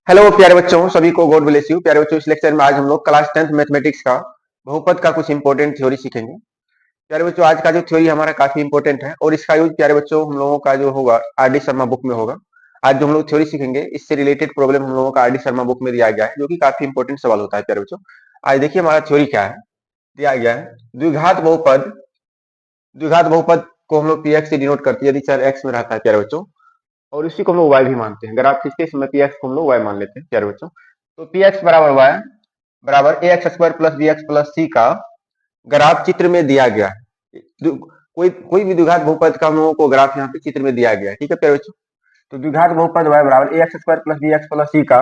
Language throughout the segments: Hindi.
हेलो प्यारे बच्चों, सभी को गॉड ब्लेस यू। प्यारे बच्चों, इस लेक्चर में आज हम लोग क्लास 10th मैथमेटिक्स का बहुपद का कुछ इंपॉर्टेंट थ्योरी सीखेंगे। प्यारे बच्चों, आज का जो थ्योरी हमारा काफी इंपॉर्टेंट है और इसका यूज प्यारे बच्चों हम लोगों का जो होगा आर डी शर्मा बुक में होगा। आज जो हम लोग थ्योरी सीखेंगे इससे रिलेटेड प्रॉब्लम हम लोगों का आर डी शर्मा बुक में दिया गया है, जो कि काफी इंपॉर्टेंट सवाल होता है। प्यारे बच्चों, आज देखिए हमारा थ्योरी क्या है। दिया गया है द्विघात बहुपद को हम लोग पी एक्स से डिनोट करते हैं यदि चर एक्स में रहता है। प्यारे बच्चों, और इसी को हम लोग वाई भी मानते हैं। अगर आप खींचते समय पी एक्स को हम लोग वाई मान लेते हैं। प्यारे बच्चों, तो पी एक्स बराबर वाई बराबर A X square plus B X plus C का ग्राफ चित्र में दिया गया है। कोई कोई भी द्विघात बहुपद का हम लोगों को ग्राफ यहाँ पे चित्र में दिया गया है। ठीक है प्यारे बच्चों, तो द्विघात बहुपद वाई बराबर A X square plus B X plus C का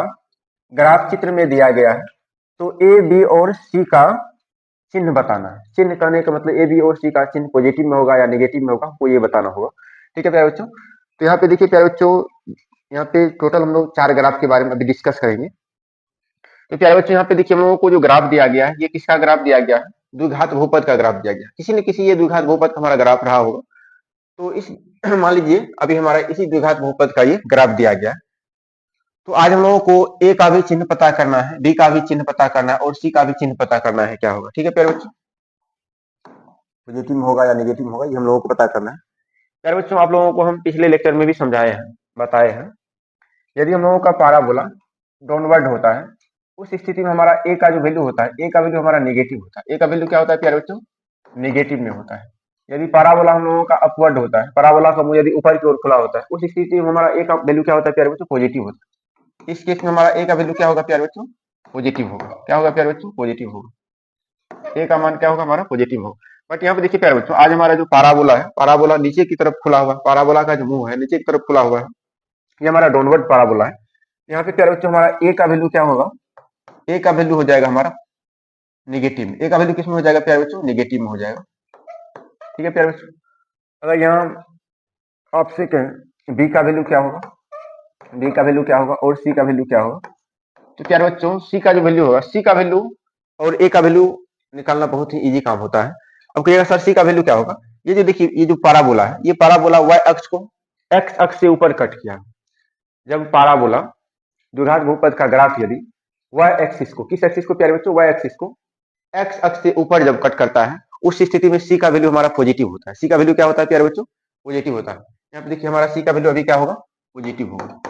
ग्राफ चित्र में दिया गया है। तो ए बी और सी का चिन्ह बताना है। चिन्ह करने का मतलब ए बी और सी का चिन्ह पॉजिटिव में होगा या नेगेटिव में होगा, हमको ये बताना होगा। ठीक है प्यारे बच्चों, तो यहाँ पे देखिए प्यारे बच्चों, यहाँ पे टोटल हम लोग 4 ग्राफ के बारे में अभी डिस्कस करेंगे। तो प्यारे बच्चों, यहाँ पे देखिए हम लोगों को जो ग्राफ दिया गया है, ये किसका ग्राफ दिया गया है? द्विघात बहुपद का ग्राफ दिया गया है। किसी न किसी ये द्विघात बहुपद का हमारा ग्राफ रहा होगा। तो इस मान लीजिए अभी हमारा इसी द्विघात बहुपद का ये ग्राफ दिया गया है। तो आज हम लोगों को ए का भी चिन्ह पता करना है, बी का भी चिन्ह पता करना है और सी का भी चिन्ह पता करना है। क्या होगा? ठीक है प्यारे बच्चों, पॉजिटिव में होगा या नेगेटिव में होगा, ये हम लोगों को पता करना है। प्यारे बच्चों, आप लोगों को हम पिछले लेक्चर में भी समझाए हैं, बताए हैं। यदि हम लोगों का पाराबोला डाउनवर्ड होता है, उस स्थिति में हमारा ए का जो वैल्यू होता है, ए का वैल्यू हमारा नेगेटिव होता है। ए का वैल्यू क्या होता है प्यारे बच्चों? नेगेटिव में होता है। यदि पाराबोला हम लोगों का अपवर्ड होता है, पाराबोला का मुंह यदि ऊपर की ओर खुला होता है, उस स्थिति में हमारा ए का वैल्यू क्या होता है प्यारे बच्चों? पॉजिटिव होता है। इस केस में हमारा ए का वैल्यू क्या होगा प्यारे बच्चों? पॉजिटिव होगा। क्या होगा प्यारे बच्चों? पॉजिटिव होगा। ए का मान क्या होगा? हमारा पॉजिटिव होगा। बट यहाँ पे देखिए प्यारे बच्चों, आज हमारा जो पाराबोला है, पाराबोला नीचे की तरफ खुला हुआ है। पाराबोला का जो मुंह है नीचे की तरफ खुला हुआ है, ये हमारा डाउनवर्ड पाराबोला है। यहाँ पे प्यारे बच्चों हमारा ए का वैल्यू क्या होगा? ए का वैल्यू हो जाएगा हमारा नेगेटिव में। ए का वैल्यू किस में हो जाएगा प्यारे बच्चों? नेगेटिव में हो जाएगा। ठीक है प्यारे बच्चों, अगर यहाँ आपसे कहें बी का वैल्यू क्या होगा, बी का वैल्यू क्या होगा और सी का वैल्यू क्या होगा, तो प्यारे बच्चों सी का जो वैल्यू होगा, सी का वैल्यू और ए का वैल्यू निकालना बहुत ही इजी काम होता है। अब कहिएगा सर सी का वैल्यू क्या होगा? ये जो देखिए, ये जो पाराबोला है, ये पाराबोला वाई अक्ष को एक्स अक्ष से ऊपर कट किया। जब पाराबोला द्विघात बहुपद का ग्राफ यदि वाई एक्सिस को, किस एक्सिस को प्यारे बच्चों? वाई एक्सिस को एक्स अक्ष से ऊपर जब कट करता है, उस स्थिति में सी का वैल्यू हमारा पॉजिटिव होता है। सी का वैल्यू क्या होता है प्यारे बच्चों? पॉजिटिव होता है। यहाँ पे देखिए हमारा सी का वैल्यू अभी क्या होगा? पॉजिटिव होगा।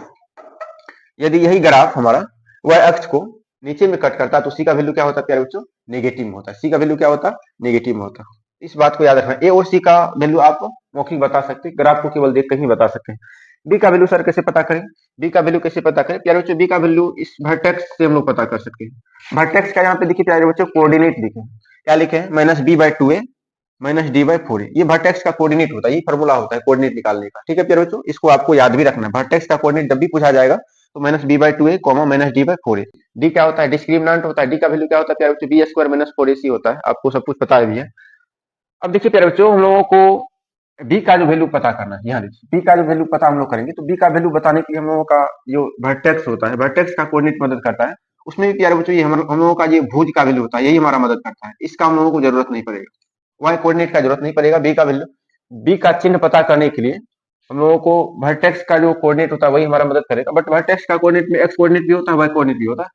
यदि यही ग्राफ हमारा वाई अक्ष को नीचे में कट करता है, तो सी का वैल्यू क्या होता है प्यारे बच्चों? नेगेटिव में होता है। सी का वैल्यू क्या होता है? नेगेटिव में होता है। इस बात को याद रखना। ए और सी का वैल्यू आप मौखिक बता सकते हैं, ग्राफ को केवल देख कर ही बता सकते हैं। बी का वैल्यू सर कैसे पता करें? बी का वैल्यू कैसे पता करें प्यारे बच्चों? बी का वैल्यू इस वर्टेक्स से हम लोग पता कर सकते हैं। वर्टेक्स का यहाँ पे देखिए प्यारे बच्चों कोऑर्डिनेट लिखे, क्या लिखे हैं? Minus B by two A minus D by four A. ये वर्टेक्स का कोऑर्डिनेट होता है, ये फॉर्मूला होता है कोऑर्डिनेट निकालने का। ठीक है प्यारे बच्चों, इसको आपको याद भी रखना है। वर्टेक्स का कोऑर्डिनेट जब भी पूछा जाएगा तो minus B by two A comma minus D by four A. D क्या होता है? डिस्क्रिमिनेंट होता है। डी का वैल्यू क्या होता है प्यारे बच्चों? बी स्क्वायर माइनस फोर ए सी होता है। आपको सब कुछ पता भी है। अब देखिए प्यारे बच्चों, हम लोगों को बी का जो वैल्यू पता करना है। यहाँ देखिए बी का जो वैल्यू पता हम लोग करेंगे, तो बी का वैल्यू बताने के लिए हम लोगों का जो वर्टेक्स होता है, वर्टेक्स का कोऑर्डिनेट मदद करता है। उसमें भी प्यारे बच्चों ये हम लोगों का ये भुज का वैल्यू होता है, यही हमारा मदद करता है। इसका हम लोगों को जरूरत नहीं पड़ेगा, वाई कोऑर्डिनेट का जरूरत नहीं पड़ेगा। बी का वैल्यू, बी का चिन्ह पता करने के लिए हम लोगों को वर्टेक्स का जो कोऑर्डिनेट होता है वही हमारा मदद करेगा। बट वर्टेक्स का कोऑर्डिनेट में एक्स कोऑर्डिनेट भी होता है, वाई कोऑर्डिनेट भी होता है।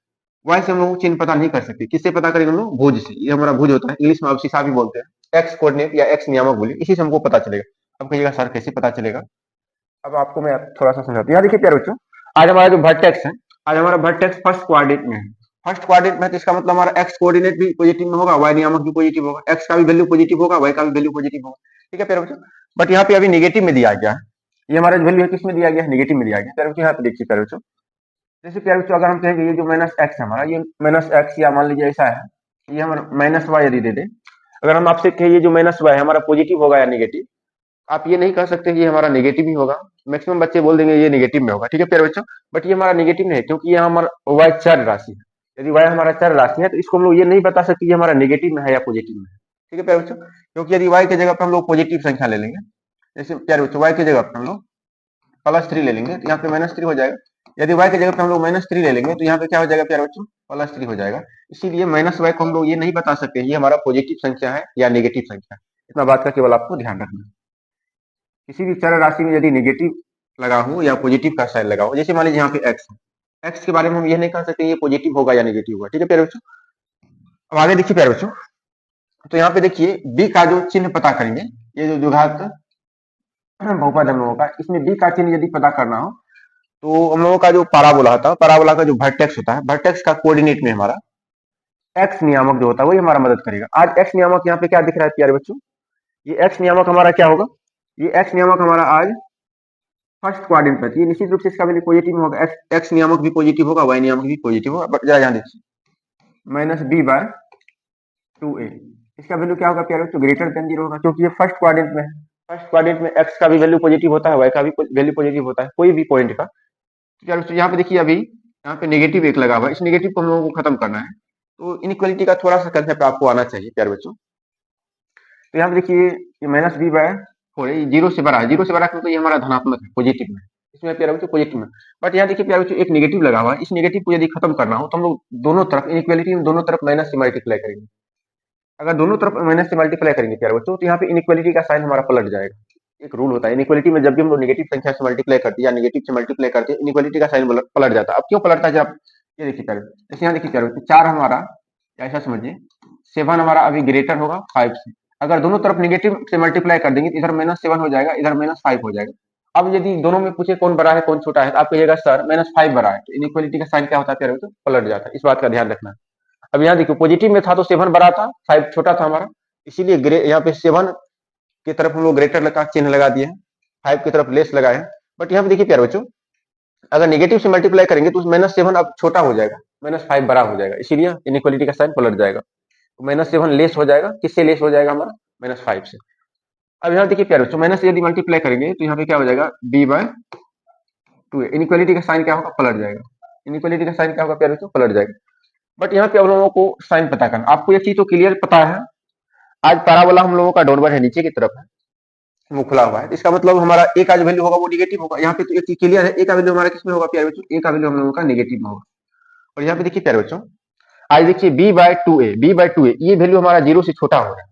वाई से हम लोग चिन्ह पता नहीं कर सकते। किससे पता करेंगे हम लोग? भुज से। ये हमारा भुज होता है, इंग्लिश में आप सीसा भी बोलते हैं। एक्स कोऑर्डिनेट या एक्स नियामक बोलिए, इसी से हमको पता चलेगा। अब कहिएगा सर कैसे पता चलेगा? अब आपको मैं थोड़ा सा समझाता हूँ। यहाँ देखिए प्यारे बच्चों, आज हमारा जो वर्टेक्स है, आज हमारा वर्टेक्स फर्स्ट क्वाड्रेंट में है। फर्स्ट क्वाड्रेंट में, तो इसका मतलब हमारा एक्स कोऑर्डिनेट भी पॉजिटिव में होगा, वाई नियामक भी पॉजिटिव होगा। एक्स का भी वैल्यू पॉजिटिव होगा, वाई का भी वैल्यू पॉजिटिव होगा। ठीक है प्यारे बच्चों, बट यहाँ पे अभी नेगेटिव में दिया गया है। ये हमारा वैल्यू है, किस में दिया गया है? नेगेटिव में दिया गया। प्यारे बच्चों यहाँ पे देखिए प्यारे बच्चों, जैसे प्यारे बच्चों अगर हम कहेंगे ये जो माइनस एक्स है हमारा, ये माइनस एक्स या मान लीजिए ऐसा है, ये हमारा माइनस वाई यदि दे दे, अगर हम आपसे कहें ये जो माइनस वाई है हमारा पॉजिटिव होगा या नेगेटिव, आप ये नहीं कह सकते कि ये हमारा नेगेटिव ही होगा। मैक्सिमम बच्चे बोल देंगे ये नेगेटिव में होगा। ठीक है प्यारे बच्चों, बट ये हमारा नेगेटिव नहीं है, क्योंकि ये हमारा वाई चर राशि है। यदि वाई हमारा चर राशि है तो इसको हम लोग ये नहीं बता सकते ये हमारा नेगेटिव में है या पॉजिटिव में है। ठीक है प्यारे बच्चों, क्योंकि यदि वाई की जगह पर हम लोग पॉजिटिव संख्या ले लेंगे, जैसे प्यारे बच्चों वाई की जगह पर हम लोग प्लस थ्री ले लेंगे, तो यहाँ पे माइनस थ्री हो जाएगा। यदि वाई की जगह पर हम लोग माइनस थ्री ले लेंगे, तो यहाँ पे क्या हो जाएगा प्यारे बच्चों? प्लस थ्री हो जाएगा। इसीलिए माइनस वाई को हम लोग ये नहीं बता सकते ये हमारा पॉजिटिव संख्या है या नेगेटिव संख्या है। इतना बात का केवल आपको ध्यान रखना है। किसी भी चर राशि में यदि नेगेटिव लगा हो या पॉजिटिव का साइन लगा हो, जैसे मान लीजिए यहाँ पे एक्स है, एक्स के बारे में हम ये नहीं कह सकते ये पॉजिटिव होगा या नेगेटिव होगा। ठीक है प्यारे बच्चों, अब आगे देखिए प्यारे बच्चों, तो यहाँ पे देखिए बी का जो चिन्ह पता करेंगे, ये जो द्विघात बहुपद हम लोगों का, इसमें बी का चिन्ह यदि पता करना हो तो हम लोगों का जो पाराबोला होता है, पाराबोला का जो वर्टेक्स होता है, वर्टेक्स का कोऑर्डिनेट में हमारा एक्स नियामक जो होता है वही हमारा मदद करेगा। आज एक्स नियामक यहाँ पे क्या दिख रहा है प्यारे बच्चों, ये एक्स नियामक हमारा क्या होगा, ये एक्स नियामक हमारा आज फर्स्ट क्वाड्रेंट पे, ये निश्चित रूप से इसका वैल्यू पॉजिटिव होगा, एक्स नियामक भी पॉजिटिव होगा, वाई नियामक भी पॉजिटिव होगा। बट जरा यहाँ देखिए माइनस बी बाय 2a, इसका वैल्यू क्या होगा प्यारे बच्चों, ग्रेटर देन 0 होगा, क्योंकि ये फर्स्ट क्वाड्रेंट में है। फर्स्ट क्वाड्रेंट में एक्स का भी वैल्यू पॉजिटिव होता है, वाई का भी वैल्यू पॉजिटिव होता है, कोई भी पॉइंट का। तो प्यारे बच्चों यहाँ पे देखिए अभी यहाँ पे नेगेटिव एक लगा हुआ है, इस नेगेटिव को हम लोगों को खत्म करना है, तो इनइक्वालिटी का थोड़ा सा कंसेप्ट आपको आना चाहिए प्यारे बच्चों। तो यहाँ पे देखिए ये माइनस बी बाय 4 जीरो से बड़ा है, जीरो से बड़ा क्योंकि ये हमारा धनात्मक है, पॉजिटिव में, इसमें प्यारे बच्चों पॉजिटिव में। बट यहाँ देखिए प्यारे बच्चों एक नेगेटिव लगा हुआ है, इस नेगेटिव को यदि खत्म करना हो तो हम लोग दोनों तरफ इनइक्वालिटी में दोनों तरफ माइनस से मल्टीप्लाई करेंगे। अगर दोनों तरफ माइनस से मल्टीप्लाई करेंगे प्यारे बच्चों तो यहाँ पे इनइक्वालिटी का साइन हमारा पलट जाएगा। एक रूल होता है इनइक्वालिटी में, जब भी हम लोग नेगेटिव संख्या से मल्टीप्लाई करते हैं या नेगेटिव से मल्टीप्लाई करते हैं, इनइक्वालिटी का साइन पलट जाता है। अब क्यों पलटता है, जब ये देखिए प्यारे, जैसे यहाँ देखिए प्यारे, 4 हमारा ऐसा समझिए 7 हमारा अभी ग्रेटर होगा 5 से, अगर दोनों तरफ नेगेटिव से मल्टीप्लाई कर देंगे तो इधर -7 हो जाएगा, इधर -5 हो जाएगा। अब यदि दोनों में पूछे कौन बड़ा है कौन छोटा है, तो आप कहिएगा सर -5 बड़ा है, तो इनइक्वालिटी का साइन क्या होता है प्यारे बच्चों, पलट जाता है, इस बात का ध्यान रखना है। अब यहाँ देखिए पॉजिटिव में था तो 7 बड़ा था, 5 छोटा था हमारा, इसीलिए यहाँ पे 7 की तरफ हम लोग ग्रेटर का चिन्ह लगा दिए हैं, 5 की तरफ लेस लगाए हैं। बट यहाँ पे देखिए प्यारे बच्चों अगर नेगेटिव से मल्टीप्लाई करेंगे तो -7 अब छोटा हो जाएगा, -5 बड़ा हो जाएगा, इसीलिए इनइक्वालिटी का साइन पलट जाएगा। तो -7 लेस हो जाएगा, किससे लेस हो जाएगा हमारा, -5 से। अब यहाँ देखिए प्यारे बच्चों माइनस से यदि मल्टीप्लाई करेंगे तो यहाँ पे क्या हो जाएगा, b बाय 2, इनइक्वालिटी का साइन क्या होगा, पलट जाएगा। इनइक्वालिटी का साइन क्या होगा प्यारे बच्चों, पलट जाएगा। बट यहाँ पे आप लोगों को साइन पता करना, आपको एक चीज तो क्लियर पता है, आज पैराबोला हम लोगों का डाउनवर्ड है, नीचे की तरफ है, वो खुला हुआ है, इसका मतलब हमारा ए का जो वैल्यू होगा वो निगेटिव होगा। यहाँ पे तो एक चीज क्लियर है, ए का वैल्यू हमारा किसमें होगा प्यारे बच्चों, ए का वैल्यू हम लोगों का नेगेटिव में होगा। और यहाँ पे देखिए प्यारे बच्चों आज देखिए b by 2a, b by 2a ये वैल्यू हमारा 0 से छोटा हो रहा है।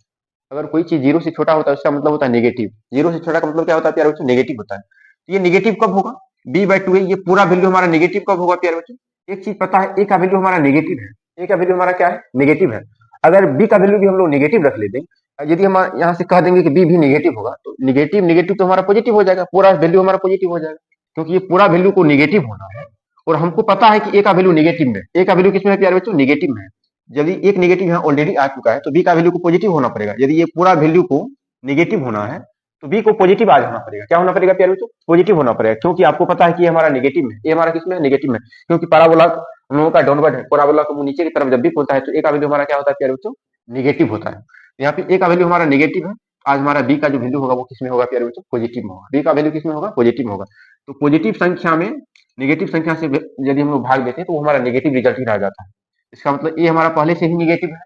अगर कोई चीज 0 से छोटा होता है उसका मतलब होता है नेगेटिव, 0 से छोटा का मतलब क्या होता है प्यारे बच्चों, नेगेटिव होता है। तो ये नेगेटिव कब होगा, b बाय 2a ये पूरा वैल्यू हमारा नेगेटिव कब होगा प्यारे बच्चों, एक चीज पता है, ए का वैल्यू हमारा नेगेटिव है, ए का वैल्यू हमारा क्या है, नेगेटिव है। अगर b का वैल्यू भी हम लोग नेगेटिव रख लेते हैं, यदि हम यहाँ से कह देंगे कि b भी नेगेटिव होगा, तो नेगेटिव नेगेटिव तो हमारा पॉजिटिव हो जाएगा, पूरा वैल्यू हमारा पॉजिटिव हो जाएगा, क्योंकि ये पूरा वैल्यू को नेगेटिव होना है और हमको पता है कि ए का वैल्यू नेगेटिव में, ए का वैल्यू किसमें है प्यारे बच्चों, नेगेटिव में है। यदि एक नेगेटिव यहाँ ऑलरेडी आ चुका है तो बी का वैल्यू को पॉजिटिव होना पड़ेगा, यदि ये पूरा वैल्यू को नेगेटिव होना है तो बी को पॉजिटिव आज होना पड़ेगा, क्या होना पड़ेगा प्यारे बच्चों, पॉजिटिव होना पड़ेगा, क्योंकि आपको पता है कि ये हमारा नेगेटिव में, ये हमारा किसमें नेगेटिव में, क्योंकि पैराबोला हम लोगों का डाउनवर्ड है, पैराबोला को नीचे की तरफ जब भी खोलता है तो ए का वैल्यू हमारा क्या होता है प्यारे बच्चों, नेगेटिव होता है। यहाँ पे ए का वैल्यू हमारा नेगेटिव है, आज हमारा बी का जो वैल्यू होगा वो किसमें होगा प्यारे बच्चों, पॉजिटिव में होगा, बी का वैल्यू किसमें होगा, पॉजिटिव होगा। तो पॉजिटिव संख्या में नेगेटिव संख्या से यदि हम लोग भाग देते हैं तो वो हमारा नेगेटिव रिजल्ट ही रह जाता है। इसका मतलब ए हमारा पहले से ही नेगेटिव है,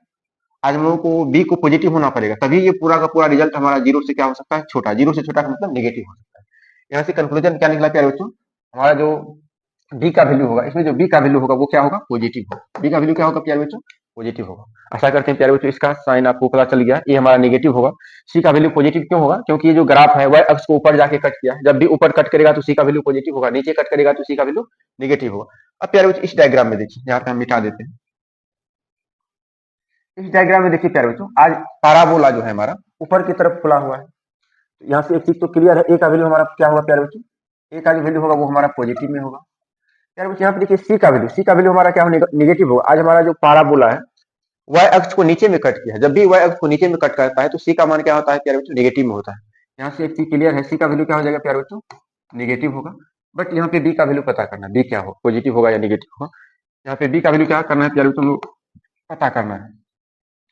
आज हम लोगों को बी को पॉजिटिव होना पड़ेगा, तभी ये पूरा का पूरा रिजल्ट हमारा 0 से क्या हो सकता है, छोटा, 0 से छोटा का मतलब नेगेटिव हो सकता है। यहाँ से कंक्लूजन क्या निकला प्यारे बच्चों, हमारा जो बी का वैल्यू होगा, इसमें जो बी का वैल्यू होगा वो क्या होगा, पॉजिटिव होगा, बी का वैल्यू क्या होगा प्यारे बच्चों, पॉजिटिव होगा। आशा करते हैं प्यारे बच्चों इसका साइन आपको पता चल गया, ये हमारा नेगेटिव होगा, सी का वैल्यू पॉजिटिव क्यों होगा, क्योंकि ये जो ग्राफ है वह अक्ष को ऊपर जाके कट किया है, जब भी ऊपर कट करेगा तो सी का वैल्यू पॉजिटिव होगा, नीचे कट करेगा तो सी का वैल्यू नेगेटिव होगा। अब प्यारे बच्चों इस डायग्राम में देखिए, यहाँ पे हम मिटा देते हैं, इस डायग्राम में देखिए प्यारे बच्चों आज पैराबोला जो है हमारा ऊपर की तरफ खुला हुआ है, तो यहाँ से एक चीज तो क्लियर है, ए का वैल्यू हमारा क्या होगा प्यारे बच्चों, ए का जो वैल्यू होगा वो हमारा पॉजिटिव में होगा। प्यारे बच्चों यहाँ पे देखिए सी का वैल्यू, सी का वैल्यू हमारा क्या होगा, नेगेटिव होगा। आज हमारा जो पैराबोला है y अक्ष को नीचे में कट किया है, जब भी y अक्ष को नीचे में कट करता है तो c का मान क्या होता है प्यारे बच्चों, नेगेटिव में होता है। यहाँ से एक चीज क्लियर है, c का वैल्यू क्या हो जाएगा प्यारे बच्चों, नेगेटिव होगा। बट यहाँ पे b का वैल्यू पता करना, b क्या हो, पॉजिटिव होगा या नेगेटिव होगा। यहाँ पे b का वैल्यू क्या करना है प्यारे बच्चों, पता करना है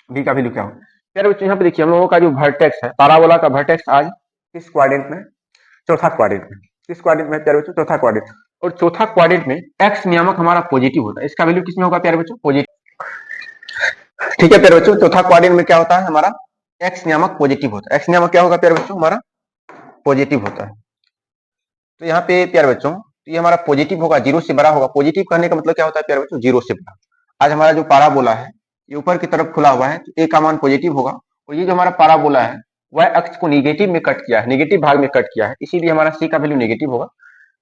b का वैल्यू क्या हो। प्यारे बच्चों यहाँ पे देखिए हम लोगों का जो वर्टेक्स है, पैराबोला का वर्टेक्स आज किस क्वाड्रेंट में, चौथा क्वाड्रेंट में, किस क्वाड्रेंट में प्यारे बच्चों, चौथा क्वाड्रेंट। और चौथा क्वाड्रेंट में एक्स नियामक हमारा पॉजिटिव होता है, इसका वैल्यू किसमें होगा प्यारे बच्चों, पॉजिटिव। ठीक है प्यारे बच्चों, चौथा क्वाड्रेंट में क्या होता है हमारा, एक्स नियामक पॉजिटिव होता है, एक्स नियामक क्या होगा प्यारे बच्चों, हमारा पॉजिटिव होता है। तो यहाँ पे प्यारे बच्चों तो ये हमारा पॉजिटिव होगा, 0 से बड़ा होगा, पॉजिटिव कहने का मतलब क्या होता है प्यारे बच्चों, 0 से बड़ा। आज हमारा जो पैराबोला है ये ऊपर की तरफ खुला हुआ है तो ए का मान पॉजिटिव होगा, और ये जो हमारा पैराबोला है वह अक्ष को नेगेटिव में कट किया है, नेगेटिव भाग में कट किया है, इसीलिए हमारा सी का वैल्यू नेगेटिव होगा।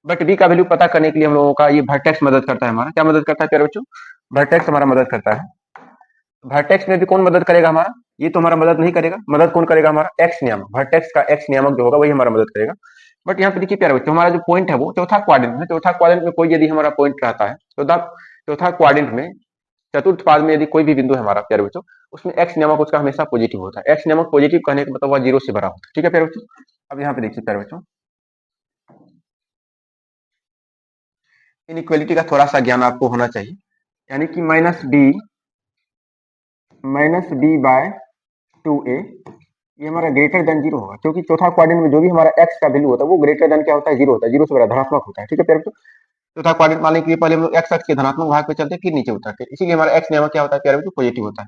बट बी का वैल्यू पता करने के लिए हम लोगों का ये वर्टेक्स मदद करता है। हमारा क्या मदद करता है प्यारे बच्चों? वर्टेक्स हमारा मदद करता है। वर्टेक्स में भी कौन मदद करेगा हमारा? ये तो हमारा मदद नहीं करेगा। मदद कौन करेगा? हमारा एक्स नियामक। वर्टेक्स का एक्स नियामक जो होगा वही हमारा मदद करेगा। बट यहाँ पे देखिए प्यारे बच्चों, हमारा जो पॉइंट है वो चौथा क्वाड्रेंट में, चौथा क्वाड्रेंट में कोई यदि हमारा पॉइंट रहता है, चौथा चौथा क्वाड्रेंट में चतुर्थ पाद में यदि कोई भी बिंदु है हमारा प्यारे बच्चों, उसमें एक्स नियामक उसका हमेशा पॉजिटिव होता है। एक्स नियामक पॉजिटिव कहने का मतलब वह जीरो से बड़ा होता है। ठीक है प्यारे बच्चों, अब यहाँ पे देखिए प्यारे बच्चों, इनइक्वालिटी का थोड़ा सा ज्ञान आपको होना चाहिए। यानी कि माइनस बी बाय 2a ये हमारा ग्रेटर देन जीरो होगा, क्योंकि चौथा क्वाड्रेंट में जो भी हमारा एक्स का वैल्यू होता है वो ग्रेटर देन क्या होता है? जीरो होता है, जीरो से बड़ा धनात्मक होता है। ठीक है प्यारे बच्चों, चौथा क्वाड्रेंट मानने के लिए पहले हम लोग एक्स अक्ष के धनात्मक भाग पे चलते हैं, फिर नीचे उतरते हैं, इसीलिए हमारा एक्स नियम क्या होता है प्यारे बच्चों? पॉजिटिव होता है।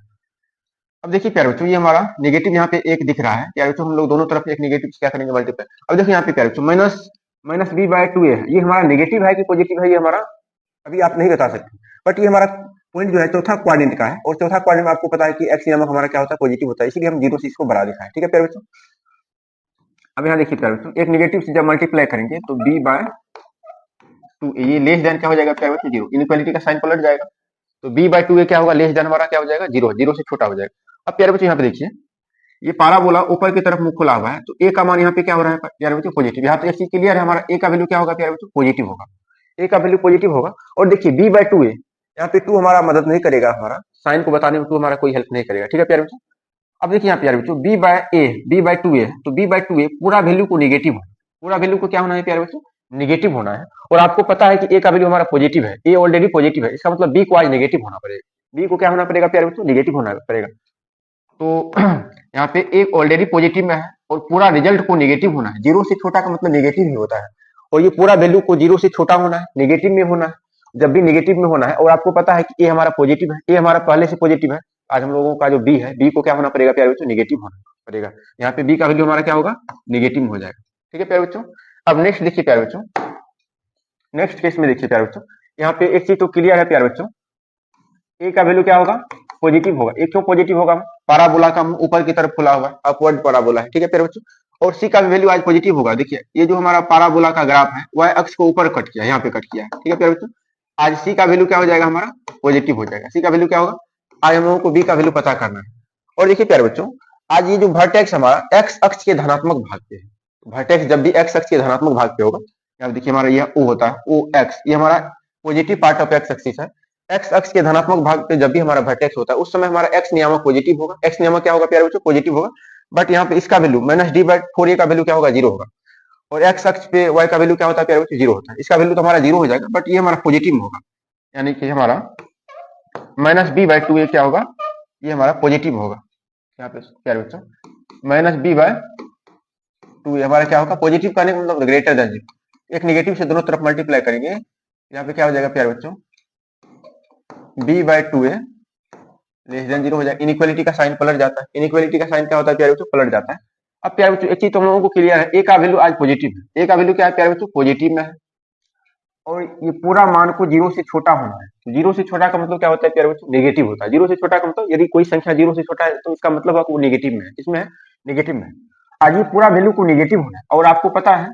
अब देखिए प्यारे बच्चों, ये हमारा नेगेटिव यहाँ पे एक दिख रहा है प्यारे बच्चों, हम लोग दोनों तरफ एक नेगेटिव क्या करेंगे? मल्टीप्लाई। अब देखिए यहाँ पे प्यारे बच्चों, minus minus B bye 2a है, ये हमारा नेगेटिव है कि पॉजिटिव है? ये हमारा अभी आप नहीं बता सकते, बट ये हमारा पॉइंट जो है चौथा क्वाड्रेंट का है, और चौथा क्वाड्रेंट में आपको पता है कि एक्स नियामक हमारा क्या होता है? पॉजिटिव होता है, इसीलिए हम जीरो से इसको बढ़ा दिखाएं। ठीक है प्यारे बच्चों, अब यहाँ देखिए प्यारे बच्चों, एक नेगेटिव से जब मल्टीप्लाई करेंगे तो b बाय 2a ये लेस देन क्या हो जाएगा प्यारे बच्चों? जीरो। इनइक्वालिटी का साइन पलट जाएगा, तो b बाय 2a क्या होगा? लेस देन हमारा क्या हो जाएगा? जीरो, जीरो से छोटा हो जाएगा। अब प्यारे बच्चों यहाँ पे देखिए, ये पाराबोला ऊपर की तरफ मुंह खुला हुआ है, तो a का मान यहाँ पे क्या हो रहा है प्यारे बच्चों? पॉजिटिव। यहाँ तो एक चीज क्लियर है, हमारा a का वैल्यू क्या होगा प्यारे बच्चों? पॉजिटिव होगा। a का वैल्यू पॉजिटिव होगा। और देखिए b बाय 2a, यहाँ पे 2 हमारा मदद नहीं करेगा, हमारा साइन को बताने में 2 हमारा कोई हेल्प नहीं करेगा। ठीक है प्यारे बच्चों, अब देखिए यहाँ प्यारे बच्चों, b बाय 2a तो b बाय 2a पूरा वैल्यू को निगेटिव होना, पूरा वैल्यू को क्या होना है प्यारे बच्चों? निगेटिव होना है। और आपको पता है कि a का वैल्यू हमारा पॉजिटिव है, a ऑलरेडी पॉजिटिव है, इसका मतलब b को आज नेगेटिव होना पड़ेगा। b को क्या होना पड़ेगा प्यारे बच्चों? निगेटिव होना पड़ेगा। तो यहाँ पे एक ऑलरेडी पॉजिटिव में है और पूरा रिजल्ट को नेगेटिव होना है। जीरो से छोटा का मतलब नेगेटिव ही होता है, और ये पूरा वैल्यू को जीरो से छोटा होना है, नेगेटिव में होना है। जब भी नेगेटिव में होना है, और आपको पता है कि ए हमारा पॉजिटिव है, ए हमारा पहले से पॉजिटिव है, आज हम लोगों का जो बी है, बी को क्या होना पड़ेगा प्यारे बच्चों? नेगेटिव होना पड़ेगा। यहाँ पे बी का वैल्यू हमारा क्या होगा? नेगेटिव हो जाएगा। ठीक है प्यारे बच्चों, अब नेक्स्ट देखिए प्यारे बच्चों, नेक्स्ट केस में देखिए प्यारे बच्चों, यहाँ पे एक चीज तो क्लियर है प्यारे बच्चों, ए का वैल्यू क्या होगा? पॉजिटिव होगा। ए क्यों पॉजिटिव होगा? पाराबोला का मुंह ऊपर की तरफ खुला हुआ है, अपवर्ड पाराबोला है। ठीक है प्यारे बच्चों, और सी का भी वैल्यू आज पॉजिटिव होगा। देखिए ये जो हमारा पाराबोला का ग्राफ है वह अक्ष को ऊपर कट किया है, यहाँ पे कट किया है। ठीक है प्यारे बच्चों, आज सी का वैल्यू क्या हो जाएगा? हमारा पॉजिटिव हो जाएगा। सी का वैल्यू क्या होगा? आज हम लोगों को बी का वैल्यू पता करना है। और देखिए प्यारे बच्चों, आज ये जो वर्टेक्स हमारा एक्स अक्ष के धनात्मक भाग पे है, वर्टेक्स जब भी एक्स अक्ष के धनात्मक भाग पे होगा, यहाँ देखिए हमारा यह ओ होता है, ओ एक्स, ये हमारा positive part of x axis है। एक्स अक्ष के धनात्मक भाग पे जब भी हमारा वर्टेक्स होता है, उस समय हमारा एक्स नियामक पॉजिटिव होगा। एक्स नियामक क्या होगा प्यारे बच्चों? पॉजिटिव होगा। बट यहाँ पे इसका value minus D by 4a का वैल्यू क्या होगा? जीरो होगा। और एक्स अक्ष पे वाई का वैल्यू क्या होता है प्यारे बच्चों? जीरो होता है, इसका वैल्यू तो हमारा जीरो हो जाएगा, बट ये हमारा पॉजिटिव होगा। यानी कि हमारा माइनस बी बाई 2a क्या होगा? ये हमारा पॉजिटिव होगा। यहाँ पे प्यारे बच्चों, माइनस बी बाय 2a हमारा क्या होगा? पॉजिटिव का नहीं मतलब ग्रेटर देन जीरो। एक नेगेटिव से दोनों तरफ मल्टीप्लाई करेंगे, यहाँ पे क्या हो जाएगा प्यारे बच्चों? b by 2a less than zero हो जाएगा। इनइक्वालिटी का साइन पलट जाता है। इनइक्वालिटी का साइन क्या होता है प्यारे बच्चों? पलट जाता है। अब प्यारे बच्चों एक चीज तो हम लोगों को क्लियर है, ए का वैल्यू आज पॉजिटिव है। ए का वैल्यू क्या है प्यारे बच्चों? पॉजिटिव में है, और ये पूरा मान को जीरो से छोटा होना है। जीरो से छोटा का मतलब क्या होता है प्यारे बच्चों? नेगेटिव होता है। जीरो से छोटा का मतलब यदि कोई संख्या जीरो से छोटा है तो इसका मतलब है कि वो नेगेटिव में है। इसमें है नेगेटिव में है। आज ये पूरा वैल्यू को नेगेटिव होना है, और आपको पता है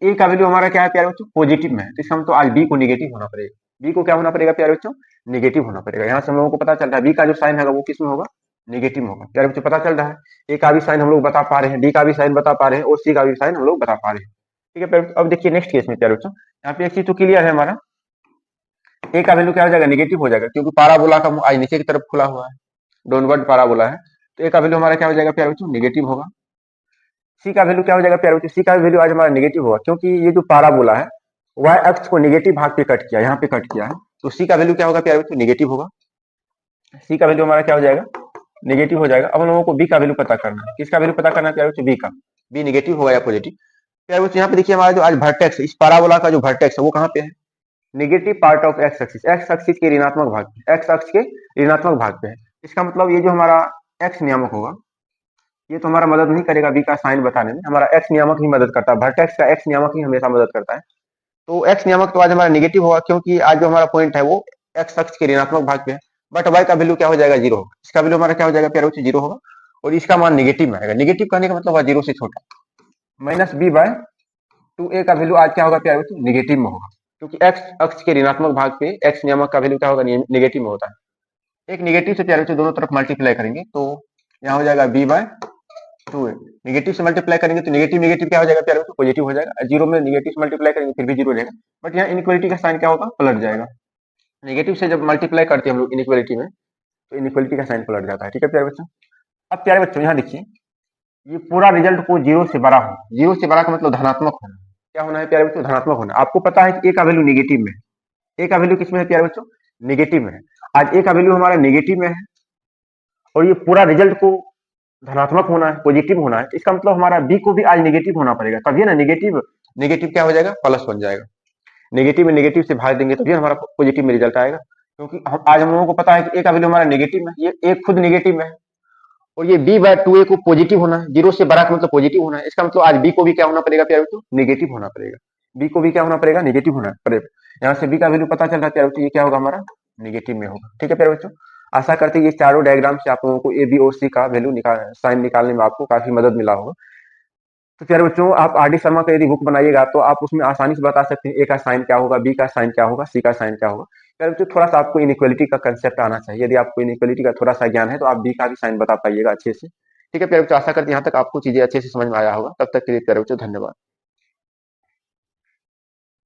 ए का वैल्यू हमारा क्या है प्यारे बच्चों? पॉजिटिव में है, तो इसका मतलब आज बी को नेगेटिव होना पड़ेगा। बी को क्या होना पड़ेगा प्यारे बच्चों? नेगेटिव होना पड़ेगा। यहाँ से हम लोगों को पता चल रहा है बी का जो साइन है वो किस में होगा? नेगेटिव होगा। प्यारे बच्चों पता चल रहा है, ए का भी साइन हम लोग बता पा रहे हैं, डी का भी साइन बता पा रहे हैं, और सी का भी साइन हम लोग बता पा रहे हैं। ठीक है प्यारे बच्चों, अब देखिए नेक्स्ट केस में प्यारे बच्चों, यहाँ पे एक चीज तो क्लियर है, हमारा ए का वैल्यू क्या हो जाएगा? नेगेटिव हो जाएगा, क्योंकि पाराबोला का मुंह आज नीचे की तरफ खुला हुआ है, डाउनवर्ड पाराबोला है, तो ए का वैल्यू हमारा क्या हो जाएगा प्यारे बच्चों? नेगेटिव होगा। सी का वैल्यू क्या हो जाएगा प्यारे बच्चों? सी का वैल्यू आज हमारा नेगेटिव होगा, क्योंकि ये जो पाराबोला है वाई अक्ष को नेगेटिव भाग पे कट किया, यहाँ पे कट किया है, तो सी का वैल्यू क्या होगा प्यारे बच्चों? नेगेटिव होगा। सी का वैल्यू हमारा क्या हो जाएगा? नेगेटिव हो जाएगा। अब हम लोगों को बी का वैल्यू पता करना है। किसका वैल्यू पता करना है प्यारे बच्चों? बी का। बी नेगेटिव होगा या पॉजिटिव? प्यारे बच्चों यहाँ पे देखिए, हमारा जो आज वर्टेक्स, इस पाराबोला का जो वर्टेक्स है वो कहाँ पे है? Negative part of x axis, x axis के ऋणात्मक भाग पे, एक्स अक्ष के ऋणात्मक भाग पे है। इसका मतलब ये जो हमारा एक्स नियामक होगा, ये तो हमारा मदद नहीं करेगा बी का साइन बताने में, हमारा एक्स नियामक ही मदद करता है। वर्टेक्स का एक्स नियामक ही हमेशा मदद करता है। तो एक्स नियामक तो आज हमारा नेगेटिव होगा, क्योंकि आज जो हमारा पॉइंट है वो एक्स अक्ष के ऋणात्मक भाग पे है। बट वाई का वैल्यू क्या हो जाएगा? जीरो होगा। इसका वैल्यू हमारा क्या हो जाएगा प्यारे बच्चों? जीरो होगा, और इसका मान नेगेटिव में आएगा। नेगेटिव कहने का मतलब जीरो से छोटा। माइनस बी बाय 2a का वैल्यू आज क्या होगा प्यारे बच्चों, निगेटिव में होगा, क्योंकि x अक्ष के ऋणात्मक भाग पे x नियामक का वैल्यू क्या होगा, निगेटिव में होता है। एक निगेटिव से प्यारे बच्चों दोनों तरफ मल्टीप्लाई करेंगे तो यहाँ हो जाएगा b बाय 2a। निगेटिव से मल्टीप्लाई करेंगे तो निगेटिव निगेटिव क्या हो जाएगा प्यारे बच्चों, पॉजिटिव हो जाएगा। जीरो में निगेटिव से मल्टीप्लाई करेंगे फिर भी जीरो हो जाएगा, बट यहाँ इनइक्वालिटी का साइन क्या होगा, पलट जाएगा। नेगेटिव से जब मल्टीप्लाई करते हैं हम लोग इनइक्वालिटी में तो इनइक्वालिटी का साइन पलट जाता है। ठीक है प्यारे बच्चों, अब प्यारे बच्चों यहाँ देखिए, ये पूरा रिजल्ट को जीरो से बड़ा हो, जीरो से बड़ा का मतलब धनात्मक होना। क्या होना है प्यारे बच्चों, धनात्मक होना। आपको पता है कि ए का वैल्यू निगेटिव में है, ए का वैल्यू किसमें है प्यारे बच्चों, निगेटिव में है। आज ए का वैल्यू हमारा निगेटिव में है और ये पूरा रिजल्ट को धनात्मक होना है, पॉजिटिव होना है, इसका मतलब हमारा बी को भी आज निगेटिव होना पड़ेगा, तभी ना निगेटिव निगेटिव क्या हो जाएगा, प्लस बन जाएगा। नेगेटिव में नेगेटिव से भाग देंगे तभी हमारा पॉजिटिव में रिजल्ट आएगा, क्योंकि हम लोगों को पता है कि ए का वैल्यू हमारा नेगेटिव में, ये ए खुद नेगेटिव में है और ये बी बाय 2a को पॉजिटिव होना है, जीरो से बड़ा का मतलब पॉजिटिव होना है। इसका मतलब आज बी को भी क्या होना पड़ेगा प्यारे बच्चों, नेगेटिव होना पड़ेगा। बी को भी क्या होना पड़ेगा, नेगेटिव होना पड़ेगा। यहाँ से बी का वैल्यू पता चल रहा है प्यारे बच्चों, ये क्या होगा हमारा, नेगेटिव में होगा। ठीक है प्यारे बच्चों, आशा करते हैं ये चारों डायग्राम से आप लोगों को ए बी और सी का वैल्यू साइन निकालने में आपको काफी मदद मिला होगा। तो प्यारे बच्चों, आप आर डी शर्मा का यदि बुक बनाइएगा तो आप उसमें आसानी से बता सकते हैं ए का साइन क्या होगा, बी का साइन क्या होगा, सी का साइन क्या होगा। प्यारे बच्चों, थोड़ा सा आपको इनइक्वालिटी का कंसेप्ट आना चाहिए। यदि आपको इनइक्वालिटी का थोड़ा सा ज्ञान है तो आप बी का भी साइन बता पाइएगा अच्छे से। ठीक है प्यारे बच्चों, आशा करते हैं यहाँ तक आपको चीजें अच्छे से समझ में आया होगा। तब तक के लिए प्यारे बच्चों धन्यवाद।